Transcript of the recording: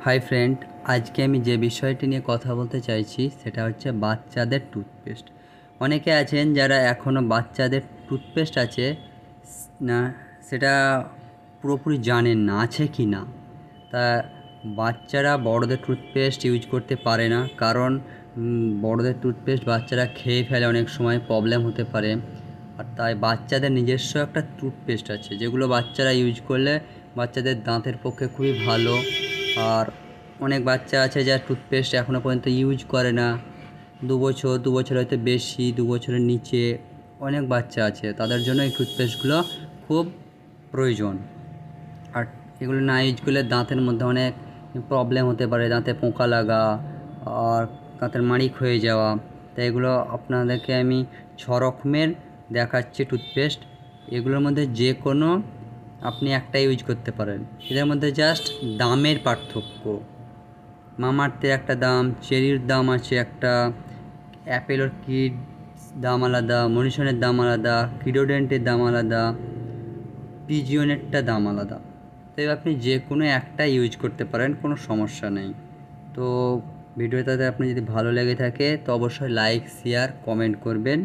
Hi friend, আজকে আমি যে বিষয়টি নিয়ে কথা বলতে চাইছি সেটা হচ্ছে বাচ্চাদের টুথপেস্ট। অনেকে আছেন যারা এখনও বাচ্চাদের টুথপেস্ট আছে না সেটা পুরোপুরি জানেন না আছে কি না। তা বাচ্চারা বড়দের টুথপেস্ট ইউজ করতে পারে না, কারণ বড়দের টুথপেস্ট বাচ্চারা খেয়ে ফেলে, অনেক সময় প্রবলেম হতে পারে। আর তাই বাচ্চাদের নিজস্ব একটা টুথপেস্ট আছে যেগুলো বাচ্চারা ইউজ করলে বাচ্চাদের দাঁতের পক্ষে খুবই ভালো। আর অনেক বাচ্চা আছে যারা টুথপেস্ট এখনও পর্যন্ত ইউজ করে না, 2 বছর হয়তো বেশি, 2 বছরের নিচে অনেক বাচ্চা আছে, তাদের জন্য এই টুথপেস্টগুলো খুব প্রয়োজন। আর এগুলো না ইউজ করলে দাঁতের মধ্যে অনেক প্রবলেম হতে পারে, দাঁতে পোকা লাগা আর দাঁতের মাড়ি ক্ষয়ে যাওয়া। তাই এগুলো আপনাদেরকে আমি 6 রকমের দেখাচ্ছি টুথপেস্ট। এগুলোর মধ্যে যে কোনো আপনি একটা ইউজ করতে পারেন। এদের মধ্যে জাস্ট দামের পার্থক্য। মামাআর্থের একটা দাম, চেরির দাম আছে একটা, অ্যাপেলোর কিডস দাম আলাদা, মরিসনের দাম আলাদা, কিডোডেন্টের দাম আলাদা, পিজিয়নেরটা দাম আলাদা। তাই আপনি যে কোনো একটা ইউজ করতে পারেন, কোনো সমস্যা নেই। তো ভিডিওটাতে আপনি যদি ভালো লেগে থাকে তো অবশ্যই লাইক, শেয়ার, কমেন্ট করবেন।